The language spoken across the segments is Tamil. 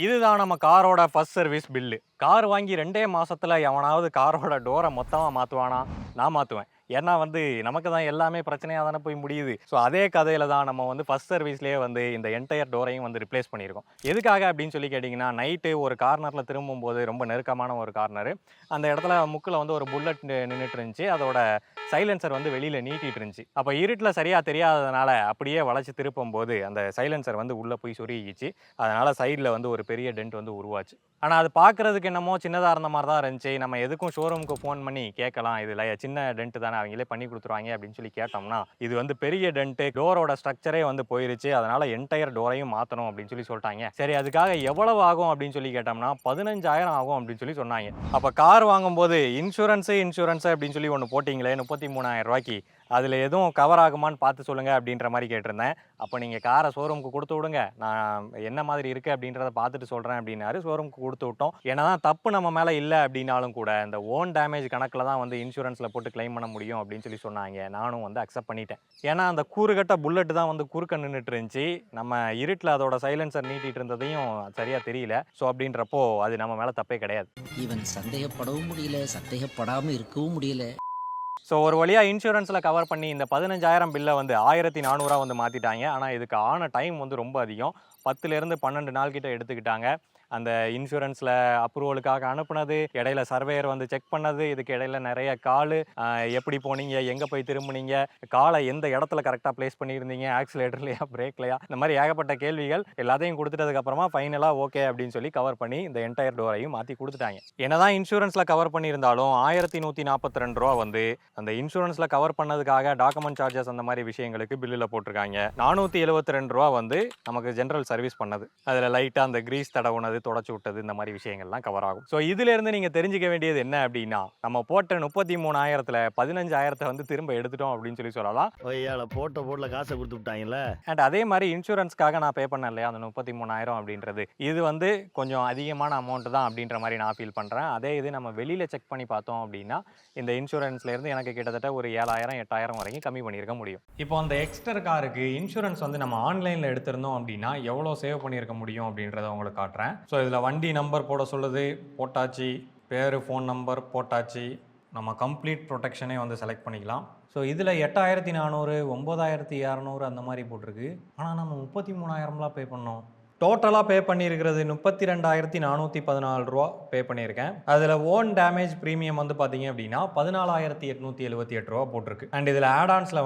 இதுதான் நம்ம காரோட ஃபர்ஸ்ட் சர்வீஸ் பில்லு. கார் வாங்கி 2 மாசத்துல எவனாவது காரோட டோர மொத்தமா மாத்துவானா? நான் மாத்துவேன். ஏன்னா நமக்கு தான் எல்லாமே பிரச்சனையா தானே போய் முடியுது. ஸோ அதே கதையில தான் நம்ம ஃபர்ஸ்ட் சர்வீஸ்லயே இந்த என்டையர் டோரையும் ரிப்ளேஸ் பண்ணியிருக்கோம். எதுக்காக அப்படின்னு சொல்லி கேட்டீங்கன்னா, நைட்டு ஒரு கார்னர்ல திரும்பும்போது ரொம்ப நெருக்கமான ஒரு கார்னரு. அந்த இடத்துல முக்குல ஒரு புல்லட் நின்னுட்டு இருந்துச்சு. அதோட சைலன்சர் வெளியில நீட்டிட்டு இருந்துச்சு. அப்ப இருட்டுல சரியா தெரியாததுனால அப்படியே வளைச்சு திருப்பும்போது அந்த சைலன்சர் உள்ள போய் சொருகிக்கிச்சு. அதனால சைடுல ஒரு பெரிய டென்ட் உருவாச்சு. ஆனா அது பார்க்கறதுக்கு என்னமோ சின்னதா இருந்த மாரி தான் இருந்துச்சு. நம்ம எதுக்கும் ஷோரூமுக்கு ஃபோன் பண்ணி கேட்கலாம். இதுல சின்ன டென்ட் தானே அவங்களே பண்ணி குடுத்துருவாங்க அப்படின்னு சொல்லி கேட்டோம்னா, இது பெரிய டென்ட் டோரோட ஸ்ட்ரக்சரே போயிருச்சு. அதனால என்டையர் டோரையும் மாத்தணும் அப்படின்னு சொல்லி சொல்ட்டாங்க. சரி அதுக்காக எவ்வளவு ஆகும் அப்படின்னு சொல்லி கேட்டோம்னா, 15,000 ஆகும் அப்படின்னு சொல்லி சொன்னாங்க. அப்ப கார் வாங்கும்போது இன்சூரன்ஸ் அப்படின்னு சொல்லி ஒண்ணு போட்டீங்களே ரூ. 33,000 அதுல எதுவும் கவர் ஆகுமான்னு பார்த்து சொல்லுங்க அப்படின்ற மாரி கேட்டிருந்தேன். அப்ப நீங்க கார ஷோரூமுக்கு குடுத்து விடுங்க. நான் என்ன மாதிரி இருக்கு அப்படின்றத பார்த்துட்டு சொல்றேன் அப்படின்னாரு. ஷோரூமுக்கு குடுத்து விட்டோம். என்னதான் தப்பு நம்ம மேல இல்ல அப்படின்னாலும் கூட, இந்த ஓன் டேமேஜ் கணக்குல தான் இன்சூரன்ஸ்ல போட்டு கிளைம் பண்ண முடியும் அப்படின்னு சொல்லி சொன்னாங்க. நானும் அக்செப்ட் பண்ணிட்டேன். ஏன்னா அந்த கூறுகட்ட புல்லட் தான் குறுக்க நின்னுட்டு இருந்துச்சு. நம்ம இருட்டுல அதோட சைலன்சர் நீட்டிட்டு இருந்ததையும் சரியா தெரியல. ஸோ அப்படின்றப்போ அது நம்ம மேல தப்பே கிடையாது. இவன் சந்தேகப்படவும் முடியல, சந்தேகப்படாம இருக்கவும் முடியல. ஸோ ஒரு வழியா இன்சூரன்ஸ்ல கவர் பண்ணி இந்த 15,000 பில்ல 1,400 மாத்திட்டாங்க. ஆனா இதுக்கு ஆன டைம் ரொம்ப அதிகம். 10லேருந்து 12 நாள் கிட்ட எடுத்துக்கிட்டாங்க. அந்த இன்சூரன்ஸ்ல அப்ரூவலுக்காக அனுப்புனது, இடையில சர்வேயர் செக் பண்ணது, இதுக்கு இடையில நெறைய காலு, எப்படி போனீங்க? எங்க போய் திரும்புனீங்க? கால எந்த இடத்துல கரெக்ட்டா பிளேஸ் பண்ணியிருந்தீங்க? ஆக்ஸிலேட்டர்லயா? பிரேக்லயா? இந்த மாரி ஏகப்பட்ட கேள்விகள். எல்லாத்தையும் குடுத்துட்டதுக்கு அப்புறமா ஃபைனலா ஓகே அப்படின்னு சொல்லி கவர் பண்ணி இந்த என்டையர் டோரையும் மாத்தி குடுத்துட்டாங்க. என்னதான் இன்சூரன்ஸ்ல கவர் பண்ணியிருந்தாலும் ரூ. 1,142 அந்த இன்சூரன்ஸ்ல கவர் பண்ணதுக்காக டாக்குமெண்ட் சார்ஜஸ் அந்த மாரி விஷயங்களுக்கு பில்லுல போட்டிருக்காங்க. ரூ. 472 நமக்கு ஜெனரல் சர்வீஸ் பண்ணது. அதுல லைட்டா அந்த கிரீஸ் தடவுனது, தொடச்சு விட்டது இந்த மாதிரி விஷயங்கள்லாம் கவர் ஆகும். ஸோ இதுல இருந்து நீங்க தெரிஞ்சுக்க வேண்டியது என்ன அப்படின்னா, நம்ம போட்ட 33,000த்துல 15,000 திரும்ப எடுத்துட்டோம் அப்படின்னு சொல்லலாம். ஒய்யால போட்ட போட்ல காசை கொடுத்து விட்டாங்கல்ல. அண்ட் அதே மாதிரி இன்சூரன்ஸ்க்காக நான் பே பண்ணேன் இல்லையா அந்த 33,000 அப்படின்றது, இது கொஞ்சம் அதிகமான அமௌண்ட் தான் அப்படின்ற மாதிரி நான் ஃபீல் பண்றேன். அதே இது நம்ம வெளியில செக் பண்ணி பார்த்தோம் அப்படின்னா, இந்த இன்சூரன்ஸ்ல இருந்து எனக்கு கிட்டத்தட்ட ஒரு 7,000 8,000 வரைக்கும் கம்மி பண்ணியிருக்க முடியும். இப்போ அந்த எக்ஸ்டர் காருக்கு இன்சூரன்ஸ் நம்ம ஆன்லைன்ல எடுத்திருந்தோம் அப்படின்னா எவ்வளோ சேவ் பண்ணியிருக்க முடியும் அப்படின்றத உங்களுக்கு காட்டுறேன். ஸோ இதில் வண்டி நம்பர் போட சொல்லுது, போட்டாச்சு. பேர், ஃபோன் நம்பர் போட்டாச்சு. நம்ம கம்ப்ளீட் ப்ரொடெக்ஷனே செலக்ட் பண்ணிக்கலாம். ஸோ இதில் 8,400 9,200 அந்த மாதிரி போட்டிருக்கு. ஆனால் நம்ம 33,000 பே பண்ணோம். டோட்டலாக பே பண்ணியிருக்கிறது ரூ. 32,414 பே பண்ணியிருக்கேன். அதில் ஓன் டேமேஜ் ப்ரீமியம் பார்த்தீங்க அப்படின்னா ரூ. 14,878 போட்டிருக்கு. அண்ட் இதில் ஆடான்ஸில்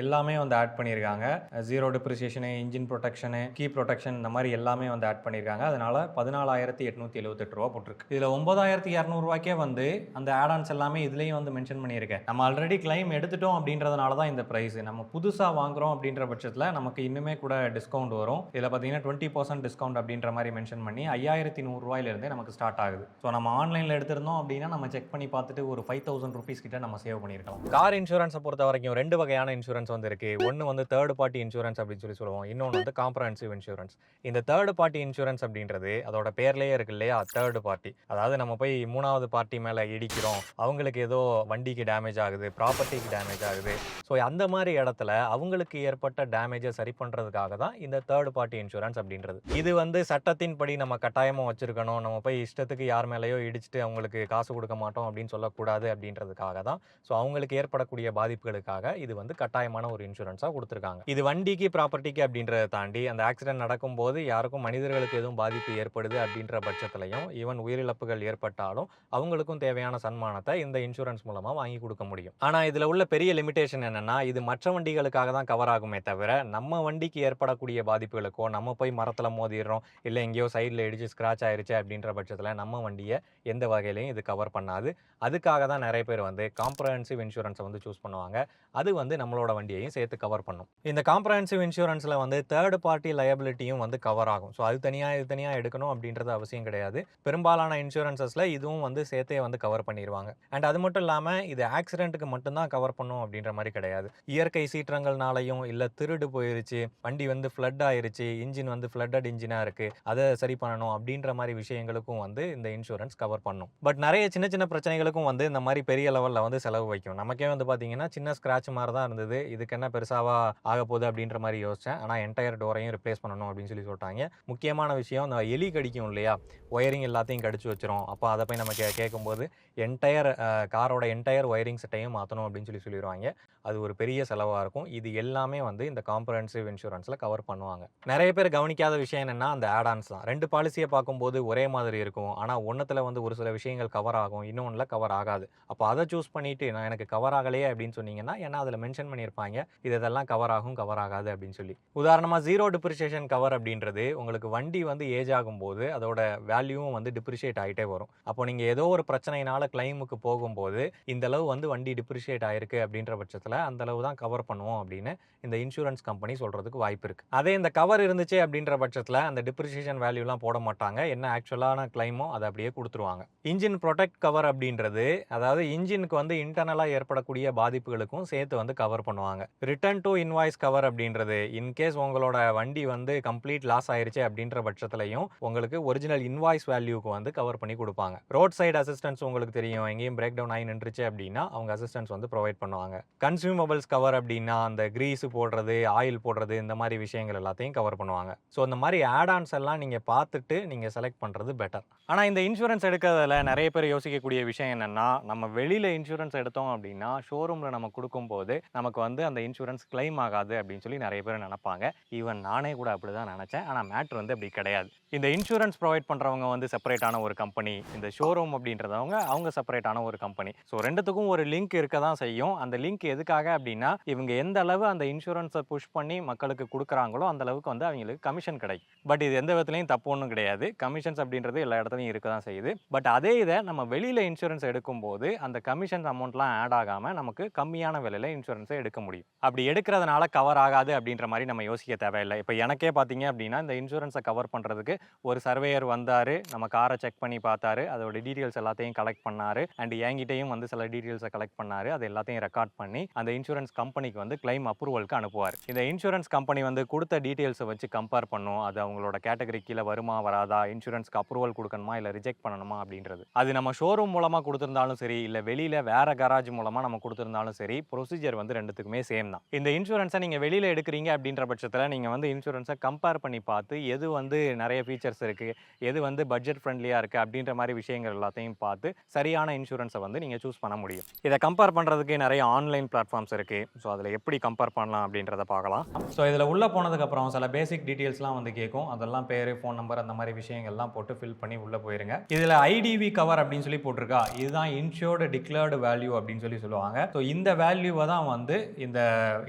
எல்லாமே ஆட் பண்ணியிருக்காங்க. Zero depreciation, engine protection, key protection இந்த மாதிரி எல்லாமே ஆட் பண்ணியிருக்காங்க. அதனால 14,878 போட்டிருக்கு. இதில் 9,200 அந்த ஆடான்ஸ் எல்லாமே இதுலேயும் மென்ஷன் பண்ணியிருக்கேன். நம்ம ஆல்ரெடி கிளைம் எடுத்துட்டோம் அப்படின்றதுனால தான் இந்த ப்ரைஸ். நம்ம புதுசாக வாங்குறோம் அப்படின்ற பட்சத்தில் நமக்கு இன்னுமே கூட டிஸ்கவுண்ட் வரும். இதில் பார்த்தீங்கன்னா 20% டிஸ்கவுண்ட் அப்படின்ற மாதிரி மென்ஷன் பண்ணி 5,100 நமக்கு ஸ்டார்ட் ஆகுது. ஸோ நம்ம ஆன்லைனில் எடுத்திருந்தோம் அப்படின்னா நம்ம செக் பண்ணி பார்த்துட்டு ஒரு 5,000 ருபீஸ் கிட்ட நம்ம சேவ் பண்ணியிருக்கலாம். கார் இன்சூரன்ஸை பொறுத்த வரைக்கும் 2 வகையான இன்சூரன்ஸ் இருக்கு. ஒன்று தேர்ட் பார்ட்டி இன்சூரன்ஸ் அப்படின்னு சொல்லி சொல்லுவோம். இன்னொன்று காம்ப்ரஹென்சிவ் இன்சூரன்ஸ். இந்த தேர்ட் பார்ட்டி இன்சூரன்ஸ் அப்படின்றது அதோட பேர்லேயே இருக்கு இல்லையா, தேர்ட் பார்ட்டி. அதாவது நம்ம போய் 3வது பார்ட்டி மேலே இடிக்கிறோம், அவங்களுக்கு ஏதோ வண்டிக்கு டேமேஜ் ஆகுது, ப்ராப்பர்ட்டிக்கு டேமேஜ் ஆகுது. ஸோ அந்த மாதிரி இடத்துல அவங்களுக்கு ஏற்பட்ட டேமேஜை சரி பண்ணுறதுக்காக தான் இந்த தேர்ட் பார்ட்டி இன்சூரன்ஸ் அப்படின்றது. இது சட்டத்தின்படி நம்ம கட்டாயமா வச்சிருக்கணும். நம்ம போய் இஷ்டத்துக்கு யார் மேலேயோ இடிச்சுட்டு அவங்களுக்கு காசு கொடுக்க மாட்டோம் அப்படின்னு சொல்லக்கூடாது அப்படின்றதுக்காக தான். ஸோ அவங்களுக்கு ஏற்படக்கூடிய பாதிப்புகளுக்காக இது கட்டாயமான ஒரு இன்சூரன்ஸாக கொடுத்துருக்காங்க. இது வண்டிக்கு ப்ராப்பர்ட்டிக்கு அப்படின்றத தாண்டி அந்த ஆக்சிடென்ட் நடக்கும்போது யாருக்கும் மனிதர்களுக்கு எதுவும் பாதிப்பு ஏற்படுது அப்படின்ற பட்சத்திலையும், ஈவன் உயிரிழப்புகள் ஏற்பட்டாலும் அவங்களுக்கும் தேவையான சன்மானத்தை இந்த இன்சூரன்ஸ் மூலமா வாங்கி கொடுக்க முடியும். ஆனா இதுல உள்ள பெரிய லிமிடேஷன் என்னன்னா, இது மற்ற வண்டிகளுக்காக தான் கவர் ஆகுமே தவிர நம்ம வண்டிக்கு ஏற்படக்கூடிய பாதிப்புகளுக்கோ, நம்ம போய் மரத்துல மோதிடுறோம், இல்லை எங்கேயோ சைடில் இடிச்சு ஸ்க்ராட்ச் ஆயிருச்சு அப்படின்ற பட்சத்தில் நம்ம வண்டியை எந்த வகையிலையும் இது கவர் பண்ணாது. அதுக்காக தான் நிறைய பேர் காம்ப்ரஹென்சிவ் இன்சூரன்ஸை சூஸ் பண்ணுவாங்க. அது நம்மளோட வண்டியையும் சேர்த்து கவர் பண்ணும். இந்த காம்ப்ரஹென்சிவ் இன்சூரன்ஸில் தேர்ட் பார்ட்டி லயபிலிட்டியும் கவர் ஆகும். ஸோ அது தனியாக இது தனியாக எடுக்கணும் அப்படின்றது அவசியம் கிடையாது. பெரும்பாலான இன்சூரன்ஸில் இதுவும் சேர்த்தே கவர் பண்ணிடுவாங்க. அண்ட் அது மட்டும் இல்லாமல் இது ஆக்சிடென்ட்டுக்கு மட்டும்தான் கவர் பண்ணும் அப்படின்ற மாதிரி கிடையாது. இயற்கை சீற்றங்கள்னாலையும், இல்லை திருடு போயிருச்சு, வண்டி ஃப்ளட் ஆயிருச்சு, இன்ஜின் ஃப்ளட் ஃப்ளட்டட் இன்ஜினாக இருக்குது, அதை சரி பண்ணணும் அப்படின்ற மாதிரி விஷயங்களுக்கும் வந்து இந்த இன்சூரன்ஸ் கவர் பண்ணும். பட் நிறைய சின்ன சின்ன பிரச்சனைகளுக்கும் வந்து இந்த மாதிரி பெரிய லெவலில் வந்து செலவு வைக்கும். நமக்கே வந்து பார்த்தீங்கன்னா சின்ன ஸ்க்ராட்ச் மாதிரி தான் இருந்தது, இதுக்கு என்ன பெருசாவா ஆக போகுது அப்படின்ற மாதிரி யோசித்தேன். ஆனால் என்டையர் டோரையும் ரிப்ளேஸ் பண்ணணும் அப்படின்னு சொல்லி சொல்லிட்டாங்க. முக்கியமான விஷயம், இந்த எலி கடிக்கும் இல்லையா, ஒயரிங் எல்லாத்தையும் கடிச்சு வச்சிரும். அப்போ அதை போய் நம்ம கேட்கும்போது என்டையர் காரோட என்டையர் ஒயரிங் செட்டையும் மாற்றணும் அப்படின்னு சொல்லிடுவாங்க. அது ஒரு பெரிய செலவாக இருக்கும். இது எல்லாமே வந்து இந்த காம்ப்ரஹென்சிவ் இன்சூரன்ஸில் கவர் பண்ணுவாங்க. நிறைய பேர் கவனிக்காத விஷயம் என்னென்னா அந்த ஆடான்ஸ் தான். 2 பாலிசியை பார்க்கும்போது ஒரே மாதிரி இருக்கும். ஆனால் ஒன்றுத்தில் வந்து ஒரு சில விஷயங்கள் கவர் ஆகும், இன்னொன்றில் கவர் ஆகாது. அப்போ அதை சூஸ் பண்ணிவிட்டு நான் எனக்கு கவர் ஆகலையே அப்படின்னு சொன்னீங்கன்னா, ஏன்னா அதில் மென்ஷன் பண்ணியிருப்பாங்க இதெல்லாம் கவர் ஆகும், கவர் ஆகாது அப்படின்னு சொல்லி. உதாரணமாக ஜீரோ டிப்ரிசியேஷன் கவர் அப்படின்றது உங்களுக்கு வண்டி வந்து ஏஜ் ஆகும்போது அதோட வேல்யூவும் வந்து டிப்ரிஷியேட் ஆகிட்டே வரும். அப்போ நீங்கள் ஏதோ ஒரு பிரச்சனையினால கிளைமுக்கு போகும்போது இந்த அளவு வந்து வண்டி டிப்ரிஷியேட் ஆயிருக்கு அப்படின்ற பட்சத்தில் அந்த அளவு தான் கவர் பண்ணுவோம் அப்படின்னு இந்த இன்சூரன்ஸ் கம்பெனி சொல்கிறதுக்கு வாய்ப்பு இருக்குது. அதே இந்த கவர் இருந்துச்சு அப்படின்ற பட்சத்தில் அந்த டிப்ரிசியேஷன் வேல்யூலாம் போட மாட்டாங்க. என்ன ஆக்சுவலான கிளைமோ அதை அப்படியே கொடுத்துருவாங்க. இன்ஜின் ப்ரொடெக்ட் கவர் அப்படின்றது, அதாவது இன்ஜினுக்கு வந்து இன்டர்னலாக ஏற்படக்கூடிய பாதிப்புகளுக்கும் சேர்த்து வந்து கவர் பண்ணுவாங்க. ரிட்டர்ன் டு இன்வாய்ஸ் கவர் அப்படின்றது, இன்கேஸ் உங்களோட வண்டி வந்து கம்ப்ளீட் லாஸ் ஆயிருச்சு அப்படின்ற பட்சத்துலையும் உங்களுக்கு ஒரிஜினல் இன்வாய்ஸ் வேல்யூக்கு வந்து கவர் பண்ணி கொடுப்பாங்க. ரோட் சைடு அசிஸ்டன்ஸ் உங்களுக்கு தெரியும், எங்கேயும் பிரேக் டவுன் ஆகி நின்றுச்சு அப்படின்னா அவங்க அசிஸ்டன்ஸ் வந்து ப்ரொவைட் பண்ணுவாங்க. கன்சியூமபிள்ஸ் கவர் அப்படின்னா அந்த கிரீஸ் போடுறது, ஆயில் போடுறது, இந்த மாதிரி விஷயங்கள் எல்லாத்தையும் கவர் பண்ணுவாங்க. ஸோ இந்த மாதிரி ஆடான்ஸ் எல்லாம் நீங்கள் பார்த்துட்டு நீங்கள் செலக்ட் பண்ணுறது பெட்டர். ஆனால் இந்த இன்சூரன்ஸ் எடுக்கிறதுல நிறைய பேர் யோசிக்கக்கூடிய விஷயம் என்னென்னா, நம்ம வெளியில் இன்சூரன்ஸ் எடுத்தோம் அப்படின்னா ஷோரூமில் நம்ம கொடுக்கும்போது நமக்கு வந்து அந்த இன்சூரன்ஸ் கிளைம் ஆகாது அப்படின்னு சொல்லி நிறைய பேர் நினைப்பாங்க. ஈவன் நானே கூட அப்படி தான் நினச்சேன். ஆனால் மேட்ரு வந்து அப்படி கிடையாது. இந்த இன்சூரன்ஸ் ப்ரொவைட் பண்ணுறவங்க வந்து செப்பரேட்டான ஒரு கம்பெனி, இந்த ஷோரூம் அப்படின்றவங்க அவங்க செப்பரேட்டான ஒரு கம்பெனி. ஸோ ரெண்டுத்துக்கும் ஒரு லிங்க் இருக்க தான் செய்யும். அந்த லிங்க் எதுக்காக அப்படின்னா, இவங்க எந்த அளவு அந்த இன்சூரன்ஸை புஷ் பண்ணி மக்களுக்கு கொடுக்குறாங்களோ அந்த அளவுக்கு வந்து அவங்களுக்கு கமிஷன் கிடைக்கும். பட் இது எந்த விதத்துலையும் தப்பு ஒன்றும் கிடையாது. கமிஷன்ஸ் அப்படின்றது எல்லா இடத்துலையும் இருக்க தான் செய்யுது. பட் அதே இதை நம்ம வெளியில் இன்சூரன்ஸ் எடுக்கும்போது அந்த கமிஷன் அமௌண்ட்லாம் ஆட் ஆகாமல் நமக்கு கம்மியான விலையில் இன்சூரன்ஸை எடுக்க முடியும். அப்படி எடுக்கிறதுனால கவர் ஆகாது அப்படின்ற மாதிரி நம்ம யோசிக்க தேவையில்லை. இப்போ எனக்கே பார்த்தீங்க அப்படின்னா, இந்த இன்சூரன்ஸை கவர் பண்ணுறதுக்கு ஒரு சர்வேயர் வந்தார், நம்ம காரை செக் பண்ணி பார்த்தாரு, அதோட டீட்டெயில்ஸ் எல்லாத்தையும் கலெக்ட் பண்ணார், அண்ட் என்கிட்டையும் வந்து சில டீட்டெயில்ஸை கலெக்ட் பண்ணார். அது எல்லாத்தையும் ரெக்கார்ட் பண்ணி அந்த இன்சூரன்ஸ் கம்பெனிக்கு வந்து கிளைம் அப்ரூவலுக்கு அனுப்புவார். இந்த இன்சூரன்ஸ் கம்பெனி வந்து கொடுத்த டீட்டெயில்ஸை வச்சு கம்பேர் பண்ணும், அது அவங்களோட கேட்டகரி கீழே வருமா வராதா, இன்சூரன்ஸ்க்கு அப்ரூவல் கொடுக்கணுமா இல்லை ரிஜெக்ட் பண்ணணுமா அப்படின்றது. அது நம்ம ஷோரூம் மூலமாக கொடுத்துருந்தாலும் சரி, இல்லை வெளியில் வேற கராஜ் மூலமாக நம்ம கொடுத்துருந்தாலும் சரி, ப்ரொசீஜர் வந்து ரெண்டுத்துக்குமே சேம் தான். இந்த இன்சூரன்ஸை நீங்கள் வெளியில் எடுக்கிறீங்க அப்படின்ற பட்சத்தில் நீங்கள் வந்து இன்சூரன்ஸை கம்பேர் பண்ணி பார்த்து எது வந்து நிறைய ஃபீச்சர்ஸ் இருக்குது, எது வந்து பட்ஜெட் ஃப்ரெண்ட்லியாக இருக்குது அப்படின்ற மாதிரி விஷயங்கள் எல்லாத்தையும் பார்த்து சரியான இன்சூரன்ஸை வந்து நீங்கள் சூஸ் பண்ண முடியும். இதை கம்பேர் பண்ணுறதுக்கு நிறைய ஆன்லைன் பிளாட்ஃபார்ம்ஸ் இருக்குது. ஸோ அதில் எப்படி கம்பேர் பண்ணலாம் அப்படின்றத பார்க்கலாம். ஸோ இதில் உள்ளே போனதுக்கப்புறம் சில பேசிக் டீட்டெயில்ஸ்லாம் வந்து கேட்கும். அதெல்லாம் பேர், ஃபோன் நம்பர், அந்த மாதிரி விஷயங்கள்லாம் போட்டு ஃபில் பண்ணி உள்ளே போயிருங்க. இதில் ஐடிவி கவர் அப்படின்னு சொல்லி போட்டிருக்கா, இதுதான் இன்சூர்டு டிக்ளேர்டு வேல்யூ அப்படின்னு சொல்லி சொல்லுவாங்க. ஸோ இந்த வேல்யூவை தான் வந்து இந்த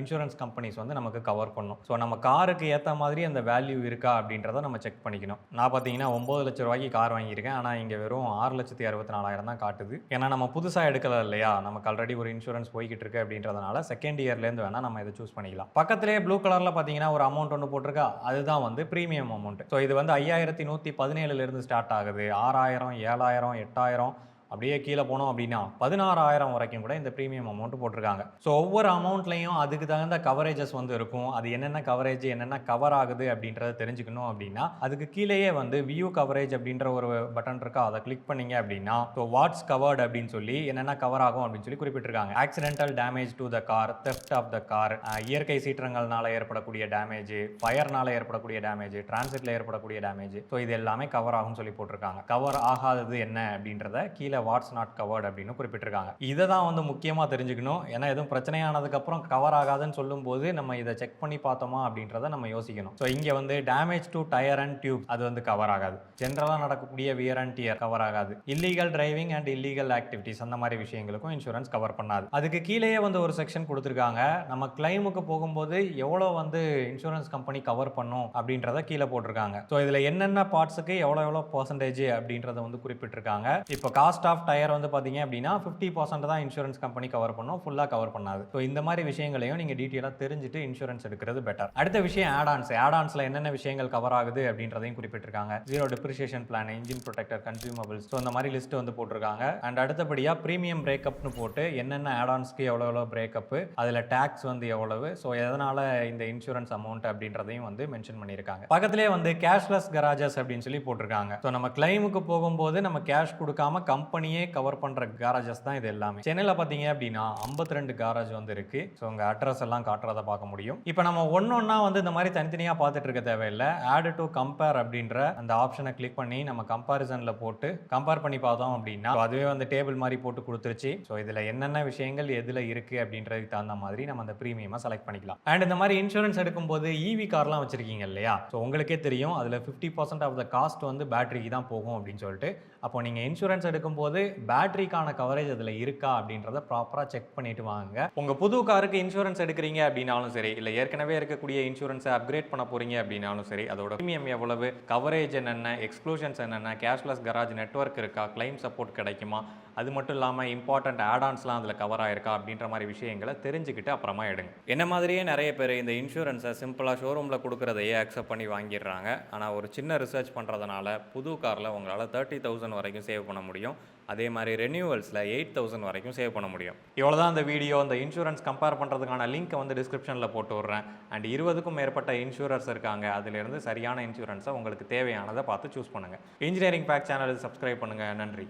இன்சூரன்ஸ் கம்பெனிஸ் வந்து நமக்கு கவர் பண்ணும். ஸோ நம்ம காருக்கு ஏற்ற மாதிரி அந்த வேல்யூ இருக்கா அப்படின்றத நம்ம செக் பண்ணிக்கணும். நான் பார்த்தீங்கன்னா 9 லட்ச ரூபாய்க்கு கார் வாங்கியிருக்கேன். ஆனால் இங்கே வெறும் 6,64,000 தான் காட்டுது. ஏன்னா நம்ம புதுசாக எடுக்கல இல்லையா, நமக்கு ஆல்ரெடி ஒரு இன்சூரன்ஸ் போய்கிட்டு இருக்கு அப்படின்றதுனால செகண்ட் இயர்லேருந்து வேணால் நம்ம இதை சூஸ் பண்ணிக்கலாம். பக்கத்திலே ப்ளூ கலரில் பார்த்தீங்கன்னா ஒரு அமௌண்ட் ஒன்று போட்டிருக்கா, அதுதான் வந்து ப்ரீமியம் அமௌண்ட். ஸோ இது வந்து 5,117 ஸ்டார்ட் ஆகுது. 6,000, 7,000, 8,000 அப்படியே கீழே போனோம் அப்படின்னா 16,000 வரைக்கும் கூட இந்த ப்ரீமியம் அமௌண்ட் போட்டிருக்காங்க. ஸோ ஒவ்வொரு அமௌண்ட்லையும் அதுக்கு தகுந்த கவரேஜஸ் வந்து இருக்கும். அது என்னென்ன கவரேஜ், என்னென்ன கவர் ஆகுது அப்படின்றத தெரிஞ்சுக்கணும் அப்படின்னா அதுக்கு கீழேயே வந்து வியூ கவரேஜ் அப்படின்ற ஒரு பட்டன் இருக்கா, அதை கிளிக் பண்ணீங்க அப்படின்னா ஸோ வாட்ஸ் கவர்டு அப்படின்னு சொல்லி என்னென்ன கவர் ஆகும் அப்படின்னு சொல்லி குறிப்பிட்டிருக்காங்க. Accidental damage to the car, theft of the car, இயற்கை சீற்றங்கள்னால ஏற்படக்கூடிய டேமேஜ், ஃபயர்னால ஏற்படக்கூடிய டேமேஜ், டிரான்சிட்ல ஏற்படக்கூடிய டேமேஜ், ஸோ இது எல்லாமே கவர் ஆகும்னு சொல்லி போட்டிருக்காங்க. கவர் ஆகாதது என்ன அப்படின்றத கீழே வாட்ஸ் நாட் கவர்ட் அப்படின்னு குறிப்பிட்டிருக்காங்க. இதை தான் வந்து முக்கியமாக தெரிஞ்சுக்கணும். ஏன்னா எதுவும் பிரச்சனையானதுக்கு அப்புறம் கவர் ஆகாதுன்னு சொல்லும்போது நம்ம இதை செக் பண்ணி பார்த்தோமா அப்படின்றத நம்ம யோசிக்கணும். ஸோ இங்கே வந்து damage to tyre and tube, அது வந்து கவர் ஆகாது. ஜென்ரலாக நடக்கக்கூடிய வியர் அண்ட் டியர் கவர் ஆகாது. Illegal driving and illegal activities, அந்த மாதிரி விஷயங்களுக்கும் இன்சூரன்ஸ் கவர் பண்ணாது. அதுக்கு கீழேயே வந்து ஒரு செக்ஷன் கொடுத்துருக்காங்க. நம்ம கிளைமுக்கு போகும்போது எவ்வளோ வந்து இன்சூரன்ஸ் கம்பெனி கவர் பண்ணும் அப்படின்றத கீழே போட்டிருக்காங்க. ஸோ இதில் என்னென்ன பார்ட்ஸுக்கு எவ்வளோ பர்சன்டேஜ் அப்படின்றத வந்து குறிப்பிட்டிருக்காங்க. இப்போ காஸ்ட் காஸ்ட் ஆஃப் டயர் வந்து பார்த்தீங்க அப்படின்னா 50% தான் இன்சூரன்ஸ் கம்பெனி கவர் பண்ணும், ஃபுல்லாக கவர் பண்ணாது. ஸோ இந்த மாதிரி விஷயங்களையும் நீங்கள் டீட்டெயிலாக தெரிஞ்சுட்டு இன்சூரன்ஸ் எடுக்கிறது பெட்டர். அடுத்த விஷயம் ஆடான்ஸில் என்னென்ன விஷயங்கள் கவர் ஆகுது அப்படின்றதையும் குறிப்பிட்டிருக்காங்க. Zero depreciation plan, engine protector, consumables, so இந்த மாதிரி லிஸ்ட் வந்து போட்டிருக்காங்க. அண்ட் அடுத்தபடியாக ப்ரீமியம் பிரேக்கப்னு போட்டு என்னென்ன ஆடான்ஸ்க்கு எவ்வளோ பிரேக்கப்பு, அதில் டேக்ஸ் வந்து எவ்வளவு, ஸோ எதனால் இந்த இன்சூரன்ஸ் அமௌண்ட் அப்படின்றதையும் வந்து மென்ஷன் பண்ணியிருக்காங்க. பக்கத்திலே வந்து கேஷ்லெஸ் கராஜஸ் அப்படின்னு சொல்லி போட்டிருக்காங்க. ஸோ நம்ம கிளைமுக்கு போகும்போது நம்ம கேஷ் கொடுக்காம கம்பெனியே கவர் பண்ணுற கேரேஜஸ் தான் இது எல்லாமே. சென்னையில் பார்த்தீங்க அப்படின்னா 52 கேரேஜ் வந்து இருக்கு. ஸோ உங்கள் அட்ரஸ் எல்லாம் காட்டுறதை பார்க்க முடியும். இப்போ நம்ம ஒன்னொன்னா வந்து இந்த மாதிரி தனித்தனியாக பார்த்துட்டு இருக்க தேவையில்லை. ஆட் டு கம்பேர் அப்படின்ற அந்த ஆப்ஷனை கிளிக் பண்ணி நம்ம கம்பாரிசனில் போட்டு கம்பேர் பண்ணி பார்த்தோம் அப்படின்னா அதுவே வந்து டேபிள் மாதிரி போட்டு கொடுத்துருச்சு. ஸோ இதில் என்னென்ன விஷயங்கள் எதில் இருக்குது அப்படின்றதுக்கு தகுந்த மாதிரி நம்ம அந்த ப்ரீமியமாக செலக்ட் பண்ணிக்கலாம். அண்ட் இந்த மாதிரி இன்சூரன்ஸ் எடுக்கும்போது ஈவி கார்லாம் வச்சிருக்கீங்க இல்லையா, ஸோ உங்களுக்கே தெரியும் அதில் 50% ஆஃப் த காஸ்ட் வந்து பேட்டரிக்கு தான் போகும் அப்படின்னு சொல்லிட்டு. அப்போ நீங்கள் இன்சூரன்ஸ் எடுக்கும்போது பேட்டரிக்கான கவரேஜ் அதில் இருக்கா அப்படின்றத ப்ராப்பராக செக் பண்ணிட்டு வாங்க. உங்கள் புது காருக்கு இன்சூரன்ஸ் எடுக்கிறீங்க அப்படின்னாலும் சரி, இல்லை ஏற்கனவே இருக்கக்கூடிய இன்சூரன்ஸை அப்கிரேட் பண்ண போகிறீங்க அப்படின்னாலும் சரி, அதோட ப்ரீமியம் எவ்வளவு, கவரேஜ் என்னென்ன, எக்ஸ்க்ளூஷன்ஸ் என்னென்ன, கேஷ்லெஸ் கராஜ் நெட்வொர்க் இருக்கா, கிளைம் சப்போர்ட் கிடைக்குமா, அது மட்டும் இல்லாமல் இம்பார்ட்டன்ட் ஆடான்ஸ்லாம் அதில் கவர் ஆயிருக்கா அப்படின்ற மாதிரி விஷயங்களை தெரிஞ்சுக்கிட்டு அப்புறமா எடுங்க. என்ன மாதிரியே நிறைய பேர் இந்த இன்சூரன்ஸை சிம்பிளாக ஷோரூமில் கொடுக்குறதையே அக்செப்ட் பண்ணி வாங்கிடுறாங்க. ஆனால் ஒரு சின்ன ரிசர்ச் பண்ணுறதுனால புது காரில் உங்களால் 30,000 வரைக்கும் சேவ் பண்ண முடியும். அதே மாதிரி ரெனியூவல்ஸில் 8,000 வரைக்கும் சேவ் பண்ண முடியும். இவ்வளோதான் இந்த வீடியோ. இந்த இன்சூரன்ஸ் கம்பேர் பண்ணுறதுக்கான லிங்க்கை வந்து டிஸ்கிரிப்ஷனில் போட்டு விட்றேன். அண்ட் 20க்கும் மேற்பட்ட இன்சூரன்ஸ் இருக்காங்க. அதிலிருந்து சரியான இன்சூரன்ஸை உங்களுக்கு தேவையானதை பார்த்து சூஸ் பண்ணுங்கள். இன்ஜினியரிங் பேக் சேனலுக்கு சப்ஸ்கிரைப் பண்ணுங்கள். நன்றி.